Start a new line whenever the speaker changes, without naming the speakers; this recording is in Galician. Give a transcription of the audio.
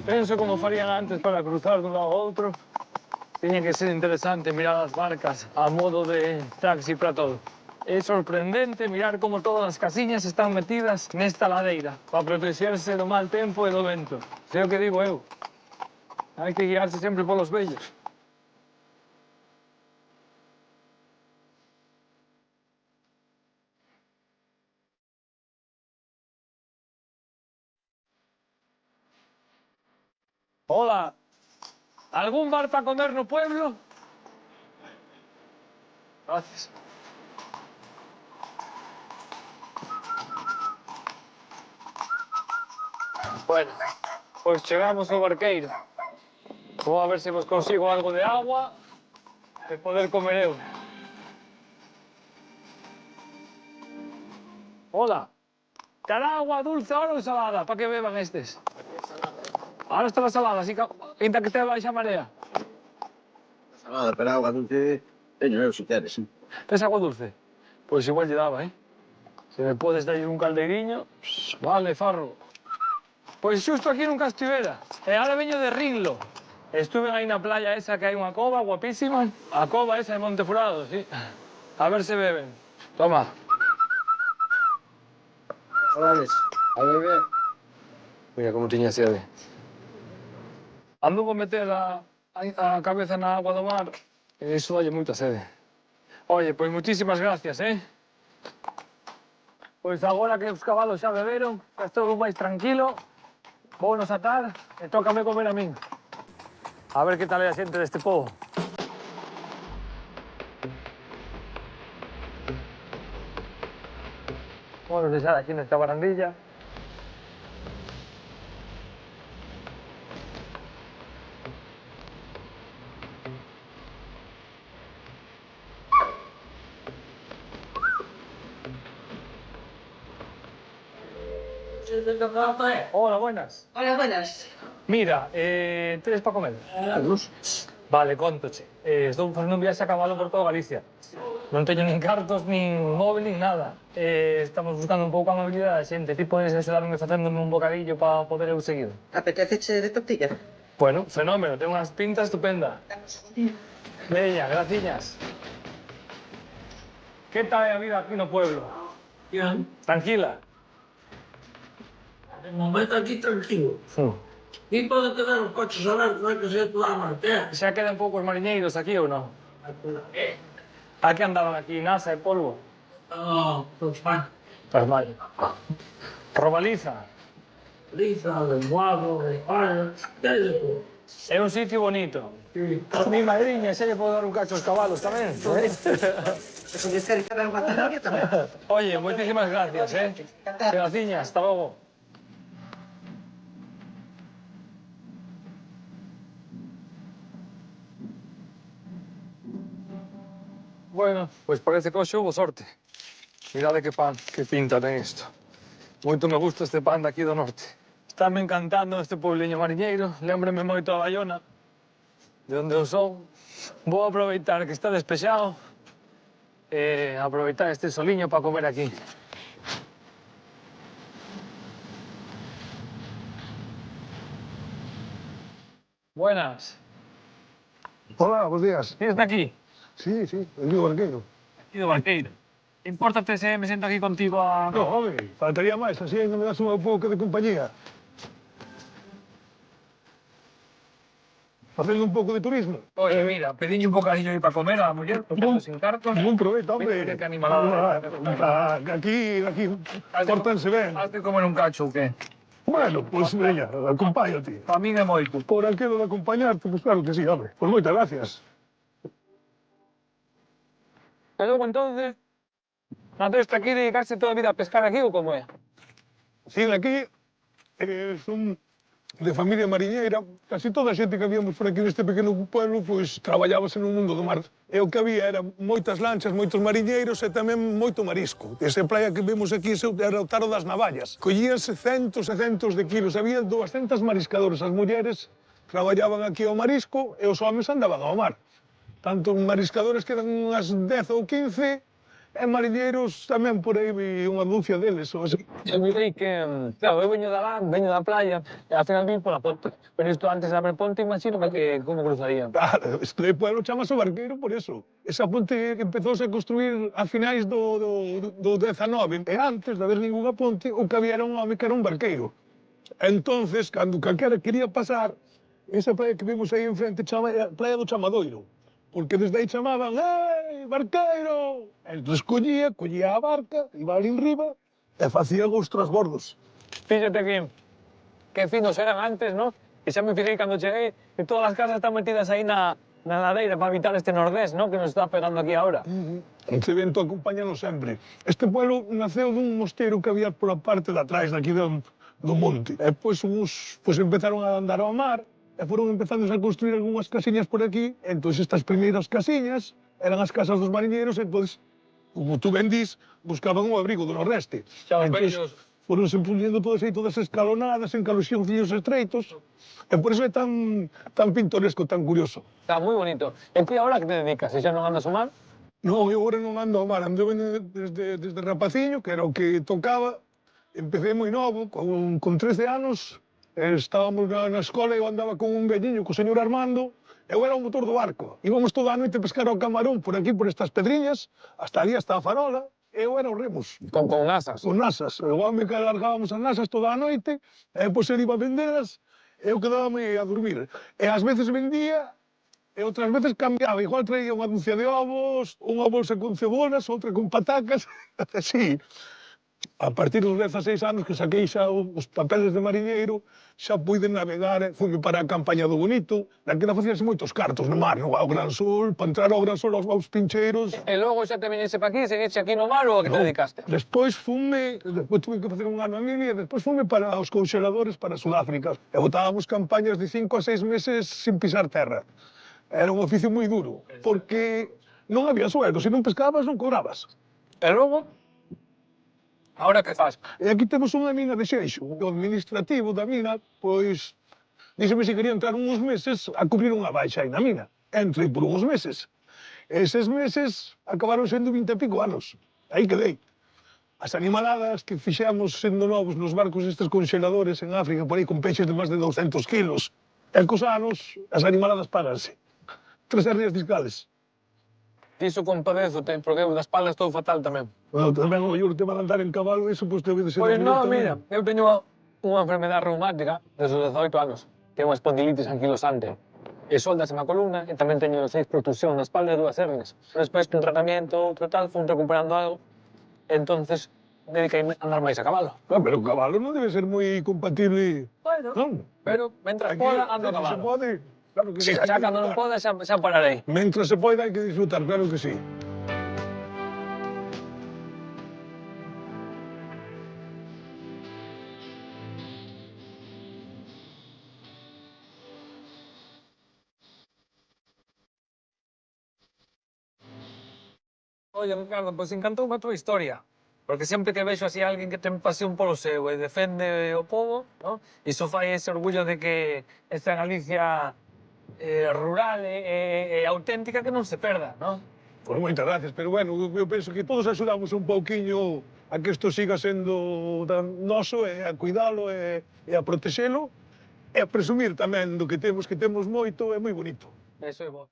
Penso como farían antes para cruzar de un lado a outro. Tiña que ser interesante mirar as barcas a modo de taxi para todo. É sorprendente mirar como todas as casiñas están metidas nesta ladeira para protexerse do mal tempo e do vento. Sei o que digo eu. Hai que guiarse sempre polos vellos. Hola. ¿Algún bar para comer no pueblo? Gracias. Bueno, pues chegamos ao barqueiro. Vou a ver se vos consigo algo de agua e poder comer eu. Hola. ¿Dará agua dulce ahora o salada para que beban estes? Ahora está la salada, así que ainda que te baixa a marea.
Salada, pero agua dulce teño eu, se queres.
¿Tes agua dulce? Pues igual lle daba, ¿eh? Se me podes dar un caldeiriño, vale, farro. Pois xusto aquí nunca estivera. E ahora veño de Rinlo. Estuve aí na playa esa que hai unha cova guapísima. A cova esa de Montefurado, sí. A ver se beben. Toma.
Sabes, a beber.
Mira como tiña sede. Ando a meter a cabeza na agua do mar e iso dalle moita sede. Oye, pois muchísimas gracias, eh? Pois agora que os cabalos xa beberon, xa estou máis tranquilo, vounos atar e tócame comer a min. A ver que tal é a xente deste pobo. Vamos deixar aquí nesta barandilla. Hola, buenas.
Hola, buenas.
Mira, tedes para comer? Vale, contoche. Estou facendo un viaxe a cabalo por toda Galicia. Non teño nin cartos, nin móvil, nin nada. Estamos buscando un pouco a amabilidade da xente. Ti podes axudarme facéndome un bocadillo para poder eu seguir?
Apeteceche de tortilla?
Bueno, fenómeno. Ten unhas pintas estupenda.
Dame un segundinho.
Veña, graciñas. Que tal é a vida aquí no pueblo?
Bien,
Tranquila?
de momento aquí tranquilo. Y puede tener los coches abertos, no hay que ser toda la martea.
Xa quedan poucos mariñeiros aquí ou non? A que andaban aquí? Nasa e polvo?
No, pues mal.
Pues mal. Robaliza.
Lisa, lenguado, palo, ¿qué hay de todo?
É un sitio bonito.
Sí.
A mi madriña xa lle podo dar un cacho aos cabalos tamén.
Se lle quere dar unha zanahoria tamén.
Oye, moitísimas gracias, eh? Graciñas, hasta logo. Bueno, pois parece que hoxe houve sorte. Mirade que pan, que pinta ten isto. Moito me gusta este pan de aquí do norte. Estáme encantando este puebleño mariñeiro, lémbrame moito a Bayona, de onde eu son. Vou aproveitar que está despexado e aproveitar este soliño para comer aquí. Buenas.
Hola, buenos días.
Tienes aquí?
Sí, el vivo barqueiro.
Aquí do barqueiro. Impórtate se me sento aquí contigo a...
No, home, faltaría máis, así ainda me das un pouco de compañía. Facendo un pouco de turismo.
Oye, mira, pediñe un bocadillo aí para comer a la muller, porque ando sin cartos.
Ningún proveito, hombre.
Mira que animalada.
Aquí, pórtanse ben.
Has de comer un cacho ou que?
Bueno, pois, veña, acompáñate.
Para min é moito.
Por aquilo de acompañarte, pois claro que sí, hombre. Pois moitas gracias.
E logo, entonces, naceste aquí e dedicaste toda a vida a pescar aquí ou como é?
Sí, aquí son de familia mariñeira. Casi toda a xente que habíamos por aquí neste pequeno pueblo, pois, traballábase no mundo do mar. E o que había era moitas lanchas, moitos mariñeiros e tamén moito marisco. Esa praia que vemos aquí era o Taro das Navallas. Collíanse centos e centos de kilos. Había 200 mariscadores. As mulleres traballaban aquí ao marisco e os homes andaban ao mar. Tanto mariscadores que eran unhas 10 ou 15 E mariñeiros tamén por aí vi unha dúcia deles. Ou así.
Eu mirei que, claro, eu veño da playa, e ao final vim pola ponte. Pero isto antes de abrir ponte, imagino que como cruzarían.
Claro, este pueblo chamase o Barqueiro por eso. Esa ponte empezouse a construir a finais do 19, e antes de haber ninguna ponte, o que había era un home que era un barqueiro. Entonces, cando calquera quería pasar, esa playa que vimos aí enfrente chama a Playa do Chamadoiro, porque desde aí chamaban «Ei, barqueiro!» Entón collía a barca, iba ali en riba e facía os transbordos.
Fíxate que finos eran antes, ¿no? E xa me fixei cando cheguei que todas as casas están metidas aí na ladeira para evitar este nordés, ¿no? Que nos está pegando aquí ahora.
Este vento acompáñanos sempre. Este pueblo naceu dun mosteiro que había pola parte de atrás daqui do monte. E pois uns empezaron a andar ao mar e foron empezando a construir algunhas casiñas por aquí. Entón estas primeiras casiñas eran as casas dos mariñeiros, entón, como tú ben dís, buscaban o abrigo do nordeste.
Xa os
Entón,
vellos.
foronse puñendo todas aí, todas escalonadas, en caloxioncillos estreitos, e por eso é tan pintoresco, tan curioso.
Está moi bonito. E ti ahora que te dedicas? E xa non andas ao mar?
Non, eu agora non ando ao mar, ando desde rapaciño, que era o que tocaba. Empecé moi novo, con 13 anos, estábamos na escola e eu andaba con un velliño, co señor Armando, eu era o motor do barco. Íbamos toda a noite a pescar ao camarón por aquí, por estas pedriñas, hasta ali, hasta a farola, e eu era os remos.
Con asas.
Con nasas. O home que largábamos as nasas toda a noite, e depois ele iba a vendelas, e eu quedábame a dormir. E ás veces vendía, e outras veces cambiaba. Igual traía unha dúcia de ovos, unha bolsa con cebolas, outra con patacas, así. A partir dos 16 anos que saquei xa os papeles de mariñeiro, xa puide navegar, fui para a campaña do Bonito, daquela facíase moitos cartos no mar, ao Gran Sol, para entrar ao Gran Sol aos pincheiros.
E logo xa te viñese pa aquí, seguiste aquí no mar ou a que te dedicaste?
Despois tuve que facer un ano a Mini e despois fume para os congeladores para Sudáfrica. E botábamos campañas de 5 a 6 meses sin pisar terra. Era un oficio moi duro, porque non había sueldo, se non pescabas non cobrabas.
E logo? Ahora que faz?
E aquí temos unha mina de xeixo. O administrativo da mina, pois, díxeme se quería entrar uns meses a cubrir unha baixa aí na mina. Entrei por uns meses. Eses meses acabaron sendo 20 e pico anos. Aí quedei. As animaladas que fixemos sendo novos nos barcos estes congeladores en África, por aí con peixes de máis de 200 kilos. E cos anos, as animaladas páganse. 3 hernias discales.
Iso compadezo, porque eu da espalda estou fatal tamén.
Bueno, tamén o mellor tema de andar en cabalo, iso pois debe de ser...
Pois non, mira, eu teño unha enfermedade reumática desde os 18 anos. Tengo unha espondilitis anquilosante. E soldaseme a columna e tamén teño 6 protusións na espalda e 2 hernias. Despois, con tratamiento, outro tal, fui recuperando algo. Entonces, dediquei a andar máis a cabalo.
Ah, pero o cabalo non debe ser moi compatible...
Bueno,
Non.
pero mentras
Aquí,
poda, ando a
se
cabalo.
pode, claro que sí.
Xa cando non poda, xa pararei.
Mientras se poida hai que disfrutar, claro que sí.
Oye, Ricardo, pois encantoume a tua historia. Porque sempre que vexo así a alguén que ten pasión polo seu e defende o povo, ¿no? Iso fai ese orgullo de que esta Galicia rural e auténtica que non se perda, ¿no?
Pois moitas gracias, pero bueno, eu penso que todos axudamos un pouquiño a que isto siga sendo noso e a cuidalo e a protexelo e a presumir tamén do que temos moito e moi bonito.
Eso é bo.